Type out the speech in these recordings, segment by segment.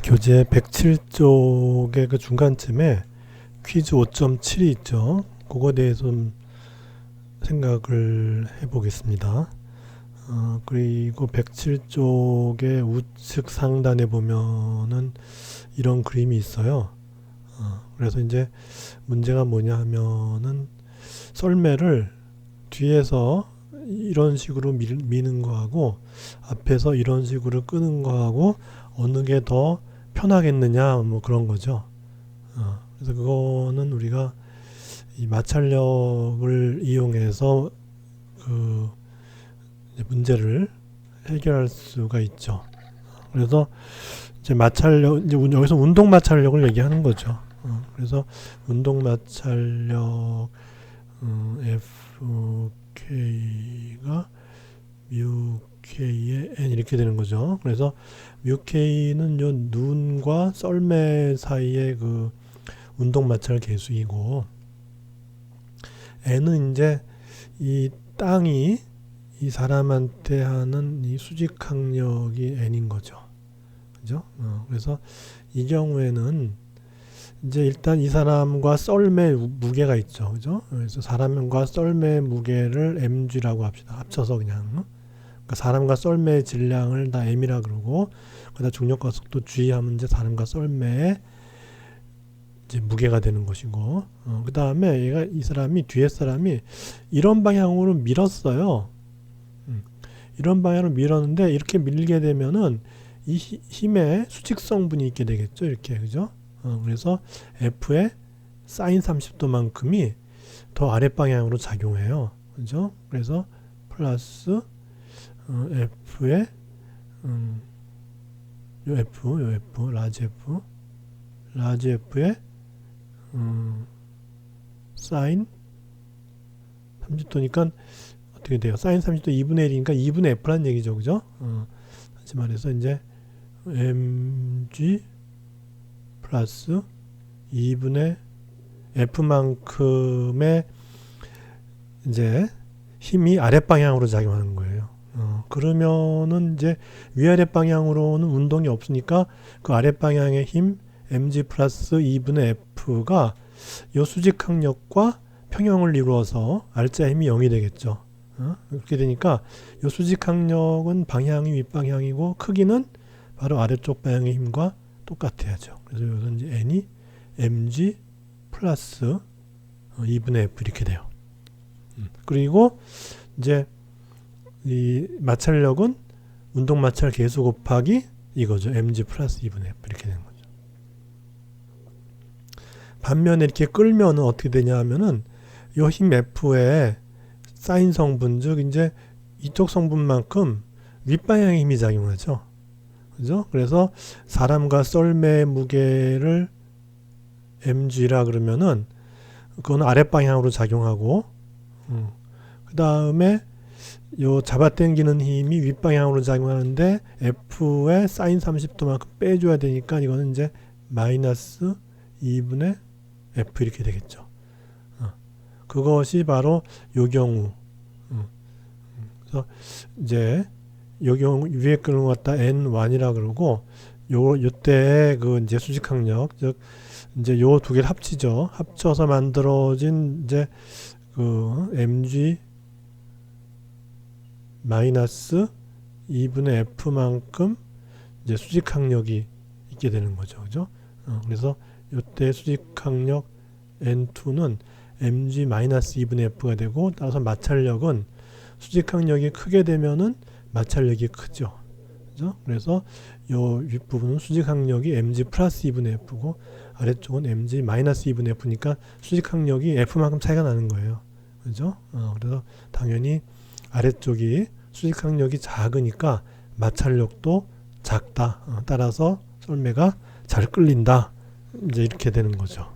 교재 107쪽의 그 중간쯤에 퀴즈 5.7이 있죠. 그거에 대해서 좀 생각을 해보겠습니다. 그리고 107쪽의 우측 상단에 보면은 이런 그림이 있어요. 그래서 이제 문제가 뭐냐 하면은 썰매를 뒤에서 이런 식으로 미는 거하고 앞에서 이런 식으로 끄는 거하고 어느 게 더 편하겠느냐 뭐 그런 거죠. 그래서 그거는 우리가 이 마찰력을 이용해서 그 문제를 해결할 수가 있죠. 그래서 이제 마찰력, 이제 여기서 운동 마찰력을 얘기하는 거죠. 그래서 운동 마찰력 FK가 뮤K의 N 이렇게 되는 거죠. 그래서 뮤K는 요 눈과 썰매 사이의 그 운동 마찰 계수이고, N은 이제 이 땅이 이 사람한테 하는 이 수직항력이 N인 거죠. 그죠? 그래서 이 경우에는 이제 일단 이 사람과 썰매 무게가 있죠. 그죠? 그래서 사람과 썰매 무게를 mg라고 합시다. 합쳐서 그냥. 그러니까 사람과 썰매의 질량을 다 m이라 그러고, 그다음 중력과 속도 g 하면 이제 사람과 썰매의 이제 무게가 되는 것이고, 그 다음에 이 사람이 뒤에 사람이 이런 방향으로 밀었어요. 이런 방향으로 밀었는데 이렇게 밀게 되면은 이 힘의 수직성분이 있게 되겠죠. 이렇게 그죠? 그래서 F의 사인 30도만큼이 더 아랫 방향으로 작용해요. 그죠? 그래서 플러스 F의 요 F, 라지 F의 사인 30도니까 어떻게 돼요? 사인 30도 2분의 1이니까 2분의 F란 얘기죠. 그죠? 다시 말해서 이제 mg 플러스 2분의 F만큼의 이제 힘이 아랫방향으로 작용하는 거예요. 그러면은 이제 위아래 방향으로는 운동이 없으니까 그 아랫방향의 힘 mg 플러스 2분의 F가 이 수직항력과 평형을 이루어서 알자 힘이 0이 되겠죠. 그렇게 되니까 이 수직항력은 방향이 윗방향이고 크기는 바로 아래쪽 방향의 힘과 똑같아야죠. 그래서 여기서 이제 n이 mg 플러스 2분의 f 이렇게 돼요. 그리고 이제 이 마찰력은 운동 마찰 계수 곱하기 이거죠. mg 플러스 2분의 f 이렇게 되는 거죠. 반면에 이렇게 끌면은 어떻게 되냐 하면은 이 힘 f에 사인 성분, 즉 이제 이쪽 성분만큼 윗방향의 힘이 작용하죠. 그죠? 그래서 사람과 썰매의 무게를 mg라 그러면은 그건 아랫방향으로 작용하고, 그 다음에 요 잡아당기는 힘이 윗방향으로 작용하는데 F의 사인 30도만큼 빼줘야 되니까 이거는 이제 마이너스 2분의 F 이렇게 되겠죠. 그것이 바로 요 경우. 그래서 이제 요 경우 위에 끄는 것 갖다 N1이라 그러고, 요때 그 이제 수직항력, 즉 이제 요 두 개를 합치죠. 합쳐서 만들어진 이제 그 mg 마이너스 2분의 f만큼 이제 수직항력이 있게 되는 거죠. 그죠? 그래서 요때 수직항력 N2는 mg 마이너스 2분의 f가 되고, 따라서 마찰력은 수직항력이 크게 되면은 마찰력이 크죠. 그죠? 그래서 요 윗부분은 수직항력이 mg 플러스 2분의 f고 아래쪽은 mg 마이너스 2분의 f니까 수직항력이 f만큼 차이가 나는 거예요. 그죠? 그래서 당연히 아래쪽이 수직항력이 작으니까 마찰력도 작다. 따라서 썰매가 잘 끌린다. 이제 이렇게 되는 거죠.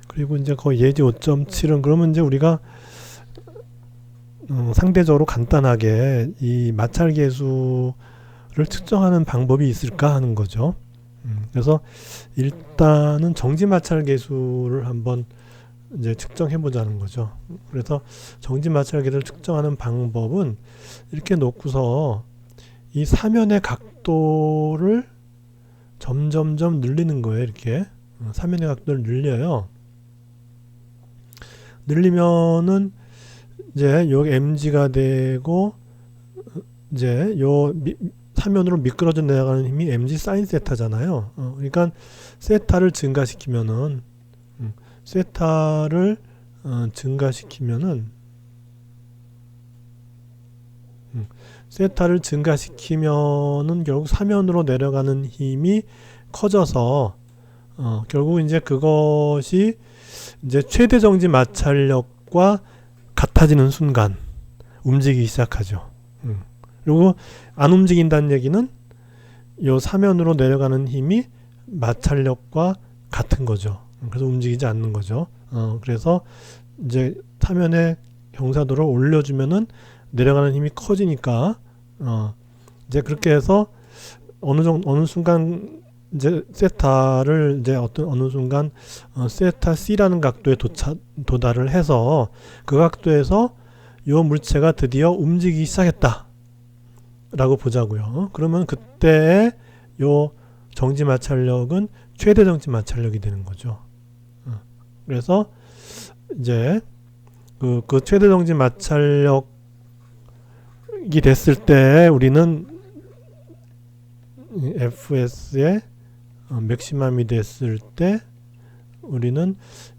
그리고 이제 거의 예제 5.7은 그러면 이제 우리가 상대적으로 간단하게 이 마찰 계수를 측정하는 방법이 있을까 하는 거죠. 그래서 일단은 정지 마찰 계수를 한번 이제 측정해 보자는 거죠. 그래서 정지 마찰력을 측정하는 방법은 이렇게 놓고서 이 사면의 각도를 점점점 늘리는 거예요. 이렇게 사면의 각도를 늘려요. 늘리면은 이제 요 mg가 되고 이제 요 사면으로 미끄러져 내려가는 힘이 mg 사인 세타잖아요. 그러니까 세타를 증가시키면은 세타를 증가시키면은 결국 사면으로 내려가는 힘이 커져서 결국 이제 그것이 이제 최대 정지 마찰력과 같아지는 순간 움직이기 시작하죠. 그리고 안 움직인다는 얘기는 요 사면으로 내려가는 힘이 마찰력과 같은 거죠. 그래서 움직이지 않는 거죠. 그래서 이제 사면의 경사도를 올려주면은 내려가는 힘이 커지니까 이제 그렇게 해서 어느 순간 이제 세타를 이제 어느 순간 세타 C라는 각도에 도달을 해서 그 각도에서 요 물체가 드디어 움직이기 시작했다 라고 보자고요. 그러면 그때 요 정지 마찰력은 최대 정지 마찰력이 되는 거죠. 그래서 이제 그 최대 정지 마찰력이 됐을 때 우리는 FS의 맥시멈이 됐을 때 우리는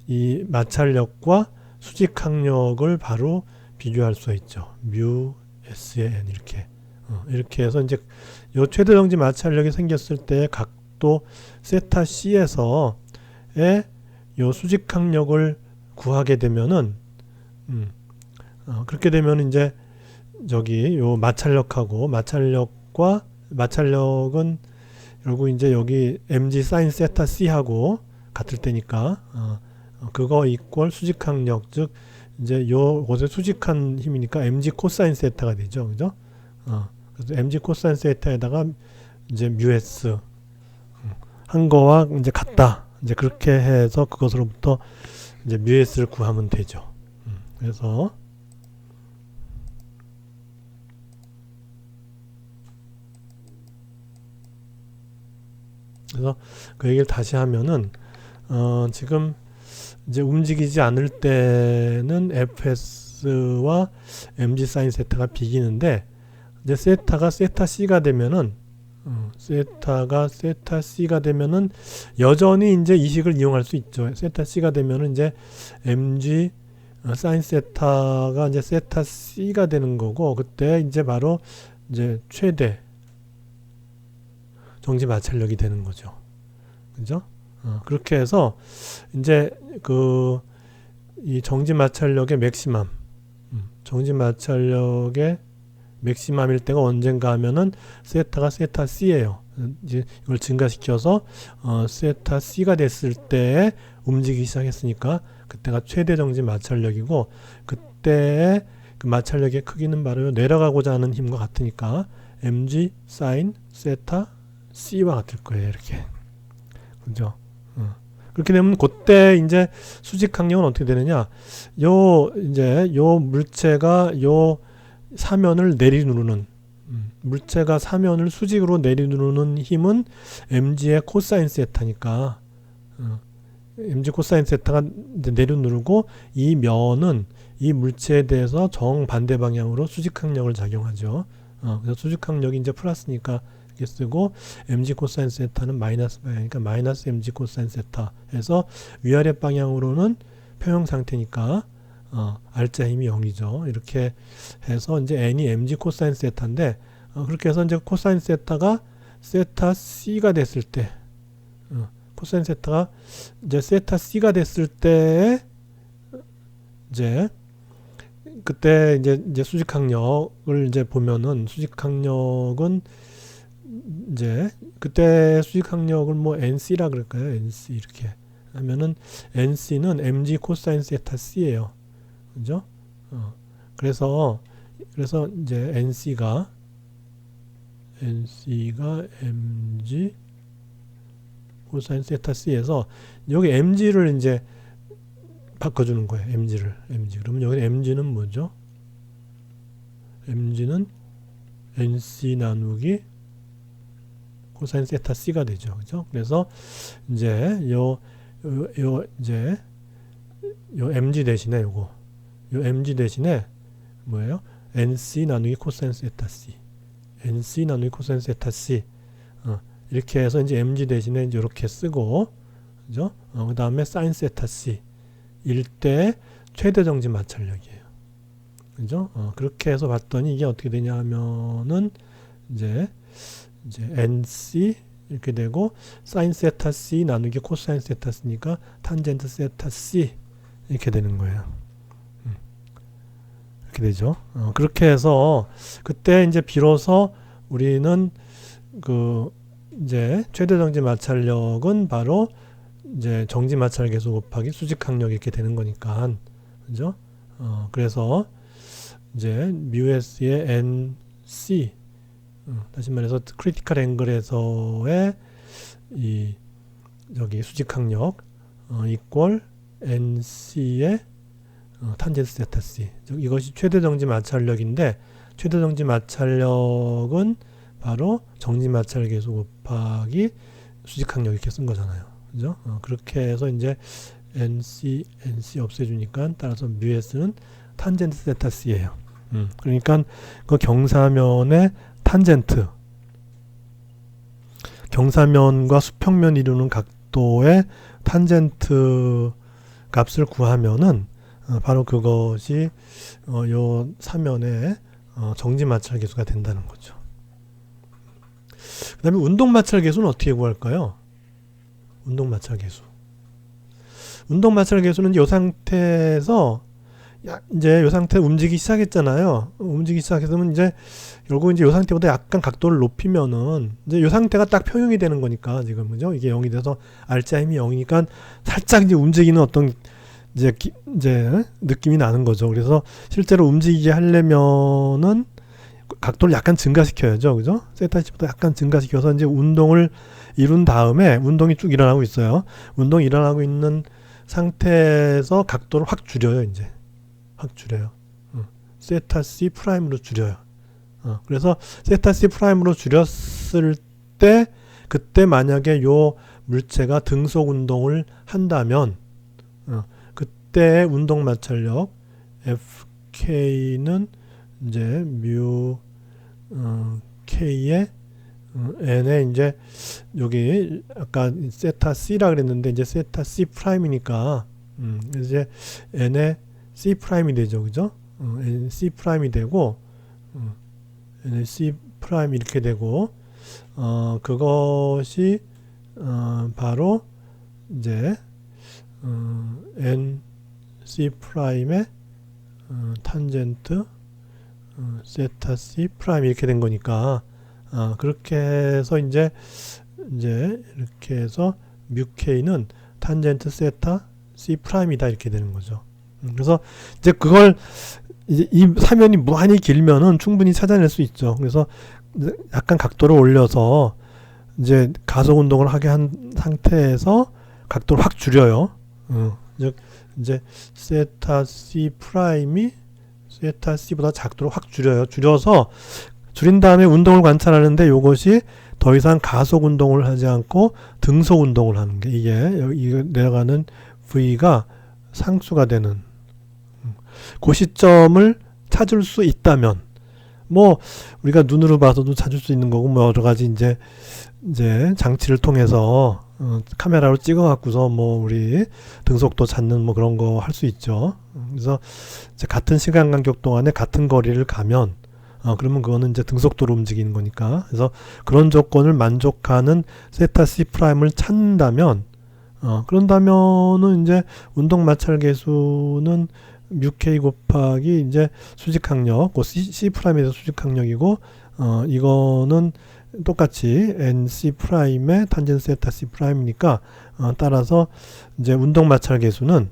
이 마찰력과 수직항력을 바로 비교할 수 있죠. 뮤 S의 N 이렇게 해서 이제 요 최대 정지 마찰력이 생겼을 때 각도 세타 C에서의 요 수직항력을 구하게 되면은 그렇게 되면 이제 저기 요 마찰력은 결국 이제 여기 mg 사인 세타 C하고 같을 때니까 그거 이퀄 수직항력, 즉 이제 요 곳에 수직한 힘이니까 mg 코사인 세타가 되죠. 그죠? 그래서 mg 코사인 세타에다가 이제 뮤s 한 거와 이제 같다. 이제 그렇게 해서 그것으로부터 이제 뮤s를 구하면 되죠. 그래서 그 얘기를 다시 하면은 지금 이제 움직이지 않을 때는 fs와 mg 사인 세타가 비기는데 이제 세타가 세타 c가 되면은 세타가 세타 c가 되면은 여전히 이제 이 식을 이용할 수 있죠. 세타 c가 되면은 이제 mg 사인 세타가 이제 세타 c가 되는 거고 그때 이제 바로 이제 최대 정지 마찰력이 되는 거죠. 그죠? 그렇게 해서 이제 이 정지 마찰력의 맥시멈, 정지 마찰력의 맥시멈일 때가 언젠가 하면은 세타가 세타 C예요. 이제 이걸 증가시켜서 세타 C가 됐을 때 움직이기 시작했으니까 그때가 최대 정지 마찰력이고 그때의 그 마찰력의 크기는 바로 내려가고자 하는 힘과 같으니까 mg 사인 세타 C와 같을 거예요. 이렇게. 그죠? 그렇게 되면 그때 이제 수직항력은 어떻게 되느냐? 요 물체가 요 사면을 내리누르는 물체가 사면을 수직으로 내리누르는 힘은 mg의 코사인 세타니까 mg 코사인 세타가 내려누르고 이 면은 이 물체에 대해서 정반대 방향으로 수직항력을 작용하죠. 그래서 수직항력이 이제 플러스니까 이렇게 쓰고 mg 코사인 세타는 마이너스 방향이니까 마이너스 mg 코사인 세타 해서 위아래 방향으로는 평형 상태니까 R자 힘이 0이죠. 이렇게 해서 이제 n이 mg 코사인 세타인데 그렇게 해서 이제 코사인 세타가 세타 C가 됐을 때 코사인 세타가 이제 세타 C가 됐을 때 이제 그때 이제 수직항력을 이제 보면은 수직항력은 이제 그때 수직항력을 뭐 NC라 그럴까요? NC 이렇게 하면은 NC는 mg 코사인 세타 C예요. 그죠? 그래서 이제 NC가 mg 코사인 세타 C에서 여기 mg를 이제 바꿔주는 거예요. mg를. mg. 그러면 여기 mg는 뭐죠? mg는 nc 나누기 코사인 세타 c가 되죠. 그죠? 그래서 이제 요 mg 대신에 요 mg 대신에 뭐예요? nc 나누기 코사인 세타 c. nc 나누기 코사인 세타 c. 이렇게 해서 이제 mg 대신에 이제 이렇게 쓰고, 그죠? 그 다음에 사인 세타 c. 일 때 최대 정지 마찰력이에요. 그죠? 그렇게 해서 봤더니 이게 어떻게 되냐 하면은 이제 nc 이렇게 되고 사인 세타 c 나누기 코사인 세타 c니까 탄젠트 세타 c 이렇게 되는 거예요. 이렇게 되죠. 그렇게 해서 그때 이제 비로소 우리는 이제 최대 정지 마찰력은 바로 이제 정지 마찰 계수 곱하기 수직 항력 이렇게 되는 거니까, 그죠? 그래서 이제 μs의 nc, 다시 말해서 크리티컬 앵글에서의 이 저기 수직 항력 이퀄 nc의 탄젠트 세타 c. 즉 이것이 최대 정지 마찰력인데, 최대 정지 마찰력은 바로 정지 마찰 계수 곱하기 수직 항력 이렇게 쓴 거잖아요. 그죠? 그렇게 해서 이제 nc 없애주니까 따라서 μs는 탄젠트 세타 c예요. 그러니까 그 경사면의 탄젠트, 경사면과 수평면 이루는 각도의 탄젠트 값을 구하면은 바로 그것이 요 사면의 정지 마찰 계수가 된다는 거죠. 그 다음에 운동 마찰 계수는 어떻게 구할까요? 운동 마찰 계수. 운동 마찰 계수는 이 상태에서 이제 이 상태 움직이기 시작했잖아요. 움직이기 시작했으면 이제 결국 이제 이 상태보다 약간 각도를 높이면은 이제 이 상태가 딱 평형이 되는 거니까 지금, 그죠? 이게 0이 돼서 R자 힘이 0이니까 살짝 이제 움직이는 어떤 이제 느낌이 나는 거죠. 그래서 실제로 움직이게 하려면은 각도를 약간 증가시켜야죠. 그죠? 세타 C보다 약간 증가시켜서 이제 운동을 이룬 다음에 운동이 쭉 일어나고 있어요. 운동이 일어나고 있는 상태에서 각도를 확 줄여요. 이제 확 줄여요. 세타 C 프라임으로 줄여요. 그래서 세타 C 프라임으로 줄였을 때 그때 만약에 요 물체가 등속 운동을 한다면 그때의 운동 마찰력 FK는 이제 뮤 K의 n에 이제 여기 아까 세타 C라 그랬는데 이제 세타 C 프라임이니까 이제 n의 C 프라임이 되죠. 그죠? n C 프라임이 되고 n의 C 프라임 이렇게 되고 그것이 바로 이제 n C 프라임의 탄젠트 세타 C 프라임 이렇게 된 거니까 그렇게 해서 이제 이렇게 해서 뮤 K는 탄젠트 세타 C 프라임이다 이렇게 되는 거죠. 그래서 이제 그걸 이제 이 사면이 무한히 길면은 충분히 찾아낼 수 있죠. 그래서 약간 각도를 올려서 이제 가속 운동을 하게 한 상태에서 각도를 확 줄여요. 즉 이제 세타 C 프라임이 세타 C보다 각도를 확 줄여요. 줄여서 줄인 다음에 운동을 관찰하는데 이것이 더 이상 가속 운동을 하지 않고 등속 운동을 하는 게 이게 내려가는 V가 상수가 되는 그 시점을 찾을 수 있다면 뭐 우리가 눈으로 봐서도 찾을 수 있는 거고 뭐 여러 가지 이제 장치를 통해서 카메라로 찍어 갖고서 뭐 우리 등속도 찾는 뭐 그런 거 할 수 있죠. 그래서 이제 같은 시간 간격 동안에 같은 거리를 가면 그러면 그거는 이제 등속도로 움직이는 거니까. 그래서 그런 조건을 만족하는 세타 C 프라임을 찾는다면 그런다면은 이제 운동 마찰 계수는 뮤 K 곱하기 이제 수직 항력, C 프라임에서 수직 항력이고 이거는 똑같이 NC 프라임의 탄젠트 세타 C 프라임이니까 따라서 이제 운동 마찰 계수는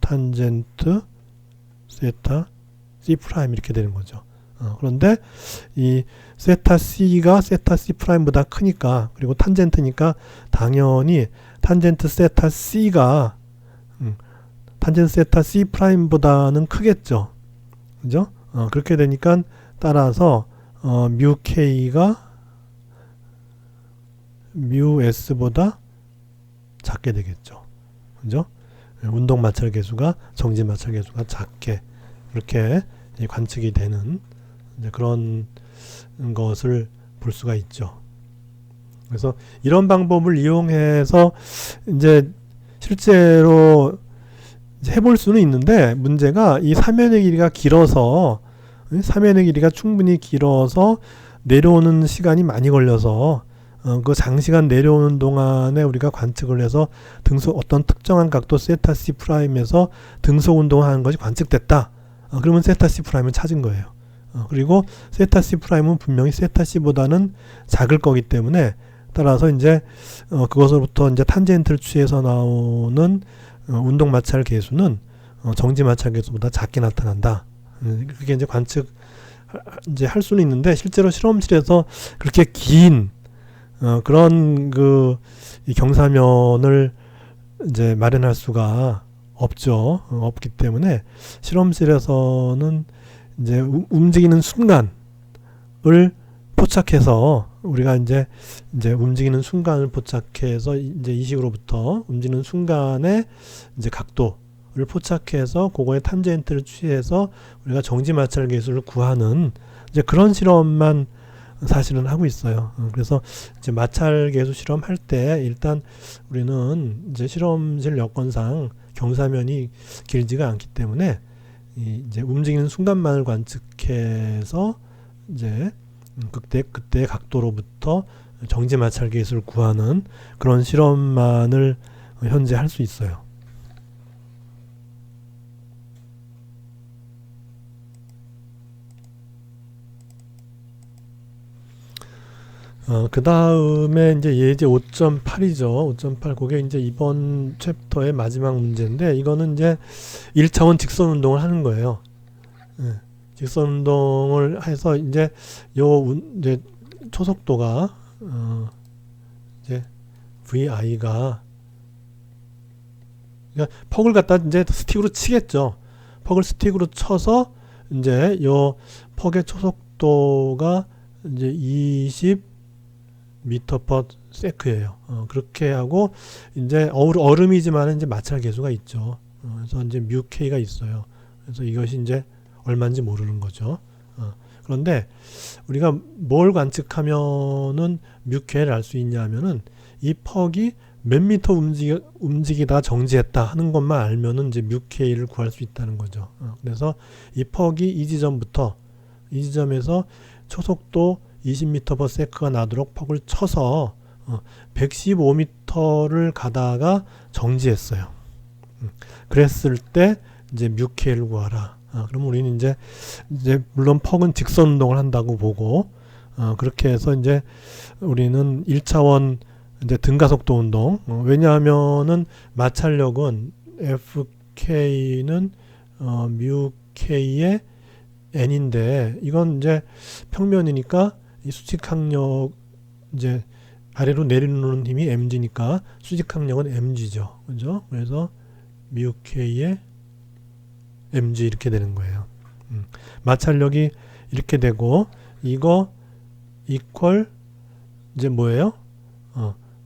탄젠트 세타 C 프라임 이렇게 되는 거죠. 그런데 이 세타 C가 세타 C 프라임보다 크니까, 그리고 탄젠트니까 당연히 탄젠트 세타 C가 탄젠트 세타 C 프라임보다는 크겠죠. 그죠? 그렇게 되니까 따라서 뮤 K가 뮤 S보다 작게 되겠죠. 그죠? 운동 마찰 계수가 정지 마찰 계수가 작게 이렇게 관측이 되는 이제 그런 것을 볼 수가 있죠. 그래서 이런 방법을 이용해서 이제 실제로 해볼 수는 있는데, 문제가 이 사면의 길이가 길어서, 사면의 길이가 충분히 길어서 내려오는 시간이 많이 걸려서 그 장시간 내려오는 동안에 우리가 관측을 해서 등속 어떤 특정한 각도 세타 C 프라임에서 등속 운동을 하는 것이 관측됐다. 그러면 세타 C 프라임을 찾은 거예요. 그리고 세타 C 프라임은 분명히 세타 C보다는 작을 거기 때문에, 따라서 이제 그것으로부터 이제 탄젠트를 취해서 나오는 운동 마찰 계수는 정지 마찰 계수보다 작게 나타난다. 그게 이제 관측 이제 할 수는 있는데, 실제로 실험실에서 그렇게 긴 그런 이 경사면을 이제 마련할 수가 없죠. 없기 때문에 실험실에서는 이제 움직이는 순간을 포착해서, 우리가 이제 움직이는 순간을 포착해서 이제 이 식으로부터 움직이는 순간의 이제 각도를 포착해서 그거에 탄젠트를 취해서 우리가 정지 마찰 계수를 구하는 이제 그런 실험만 사실은 하고 있어요. 그래서 이제 마찰 계수 실험할 때 일단 우리는 이제 실험실 여건상 경사면이 길지가 않기 때문에 이제 움직이는 순간만을 관측해서 이제 그때 각도로부터 정지 마찰 계수를 구하는 그런 실험만을 현재 할 수 있어요. 그 다음에 이제 예제 5.8이죠. 5.8 그게 이제 이번 챕터의 마지막 문제인데, 이거는 이제 1차원 직선 운동을 하는 거예요. 직선 운동을 해서 이제 이제 초속도가 이제 VI가, 그러니까 퍽을 갖다 이제 스틱으로 치겠죠. 퍽을 스틱으로 쳐서 이제 요 퍽의 초속도가 이제 20 미터 퍼 세크예요. 그렇게 하고 이제 얼음이지만 이제 마찰 계수가 있죠. 그래서 이제 뮤 K가 있어요. 그래서 이것이 이제 얼마인지 모르는 거죠. 그런데 우리가 뭘 관측하면은 뮤 K를 알 수 있냐면은 이 퍽이 몇 미터 움직이다 정지했다 하는 것만 알면은 이제 뮤 K를 구할 수 있다는 거죠. 그래서 이 퍽이 이 지점에서 초속도 20m/s가 나도록 퍽을 쳐서 115m를 가다가 정지했어요. 그랬을 때 이제 뮤 K를 구하라. 그럼 우리는 이제 물론 퍽은 직선 운동을 한다고 보고, 그렇게 해서 이제 우리는 1차원 이제 등가속도 운동, 왜냐하면은 마찰력은 FK는 뮤 K의 N인데, 이건 이제 평면이니까 이 수직항력 이제 아래로 내리는 힘이 mg니까 수직항력은 mg죠. 그죠? 그래서 뮤 K의 mg 이렇게 되는 거예요. 마찰력이 이렇게 되고, 이거 이퀄 이제 뭐예요?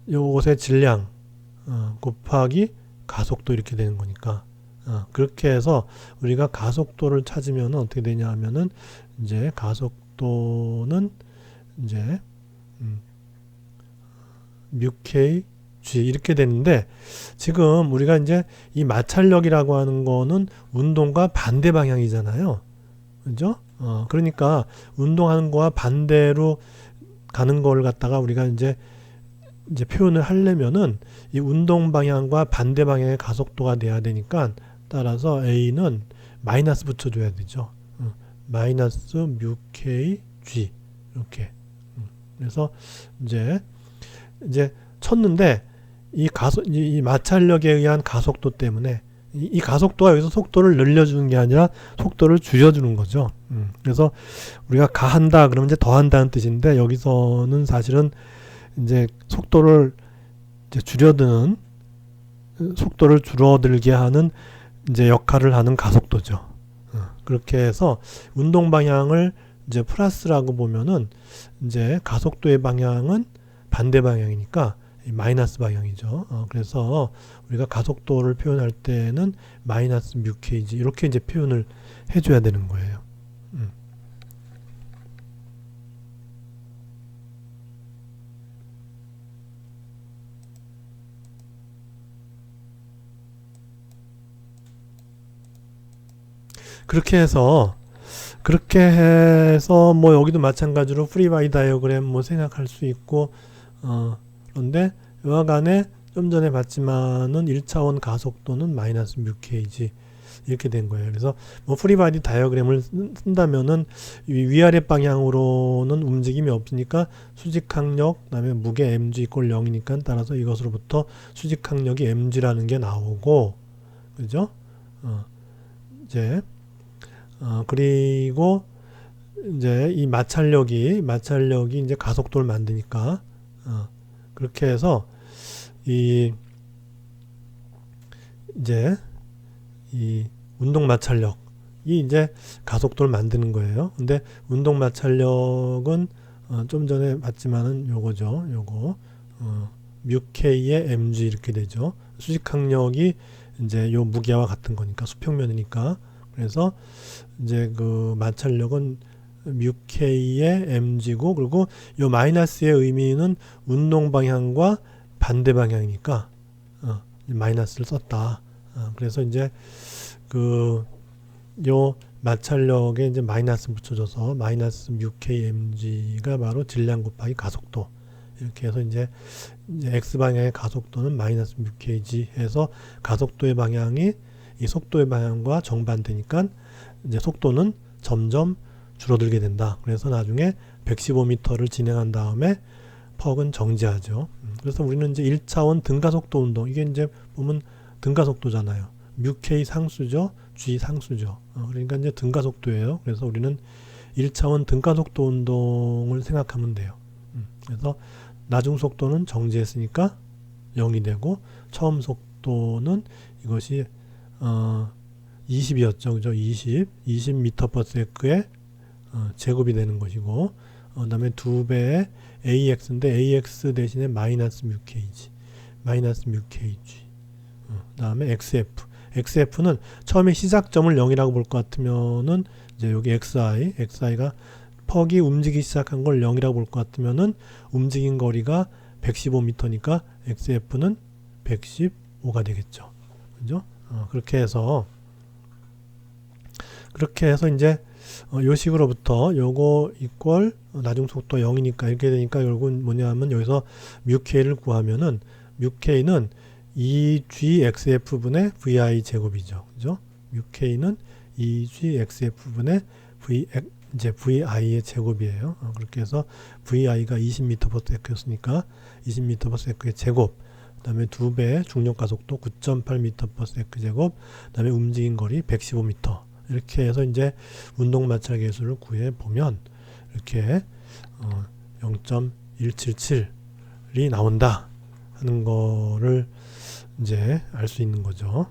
요것의 질량 곱하기 가속도 이렇게 되는 거니까, 그렇게 해서 우리가 가속도를 찾으면 어떻게 되냐 하면은 이제 가속도는 이제 뮤 K G 이렇게 되는데, 지금 우리가 이제 이 마찰력이라고 하는 거는 운동과 반대 방향이잖아요. 그죠? 그러니까 운동하는 거와 반대로 가는 걸 갖다가 우리가 이제 표현을 하려면은 이 운동 방향과 반대 방향의 가속도가 돼야 되니까, 따라서 A는 마이너스 붙여줘야 되죠. 마이너스 뮤 K G 이렇게. 그래서 이제 쳤는데 이 마찰력에 의한 가속도 때문에 이 가속도가 여기서 속도를 늘려주는 게 아니라 속도를 줄여주는 거죠. 그래서 우리가 가한다 그러면 이제 더한다는 뜻인데 여기서는 사실은 이제 속도를 이제 속도를 줄어들게 하는 이제 역할을 하는 가속도죠. 그렇게 해서 운동 방향을 이제 플러스라고 보면은 이제 가속도의 방향은 반대 방향이니까 마이너스 방향이죠. 그래서 우리가 가속도를 표현할 때는 마이너스 뮤 kg 이렇게 이제 표현을 해줘야 되는 거예요. 그렇게 해서 뭐 여기도 마찬가지로 프리바디 다이어그램 뭐 생각할 수 있고 그런데 여하간에 좀 전에 봤지만은 1차원 가속도는 마이너스 뮤 kg 이렇게 된 거예요. 그래서 뭐 프리바디 다이어그램을 쓴다면은 위아래 방향으로는 움직임이 없으니까 수직항력 그다음에 무게 mg = 0이니까 따라서 이것으로부터 수직항력이 mg라는 게 나오고 그죠? 이제 그리고 이제 이 마찰력이 이제 가속도를 만드니까 그렇게 해서 이제 이 운동 마찰력이 이제 가속도를 만드는 거예요. 근데 운동 마찰력은 좀 전에 봤지만은 요거죠. 요거 뮤 k의 mg 이렇게 되죠. 수직항력이 이제 요 무게와 같은 거니까 수평면이니까 그래서 이제 그 마찰력은 뮤 k의 mg고 그리고 요 마이너스의 의미는 운동 방향과 반대 방향이니까 마이너스를 썼다. 그래서 이제 그 요 마찰력에 이제 마이너스 붙여줘서 마이너스 뮤 k mg가 바로 질량 곱하기 가속도 이렇게 해서 이제 x 방향의 가속도는 마이너스 뮤 kg 해서 가속도의 방향이 이 속도의 방향과 정반대니까 이제 속도는 점점 줄어들게 된다. 그래서 나중에 115m를 진행한 다음에 퍽은 정지하죠. 그래서 우리는 이제 1차원 등가속도 운동 이게 이제 보면 등가속도잖아요. 뮤 k 상수죠. g 상수죠. 그러니까 이제 등가속도예요. 그래서 우리는 1차원 등가속도 운동을 생각하면 돼요. 그래서 나중 속도는 정지했으니까 0이 되고 처음 속도는 이것이 20이었죠. 그죠? 20m/s의 제곱이 되는 것이고 그 다음에 2배의 AX인데 AX 대신에 마이너스 뮤 kg 그 다음에 XF는 처음에 시작점을 0이라고 볼 것 같으면은 이제 여기 XI가 퍽이 움직이기 시작한 걸 0이라고 볼 것 같으면은 움직인 거리가 115m니까 XF는 115가 되겠죠. 그죠? 그렇게 해서 이제 요 식으로부터 요거 이퀄 나중 속도 0이니까 이렇게 되니까 결국은 뭐냐면 여기서 뮤 k를 구하면은 뮤 k는 2gxf분의 vi 제곱이죠. 그죠? 뮤 k는 2gxf분의 이제 vi의 제곱이에요. 그렇게 해서 vi가 20m/s였으니까 20m/s의 제곱 그 다음에 2배의 중력가속도 9.8m/s 제곱 그 다음에 움직인 거리 115m 이렇게 해서 이제 운동 마찰 계수를 구해 보면 이렇게 0.177이 나온다 하는 거를 이제 알 수 있는 거죠.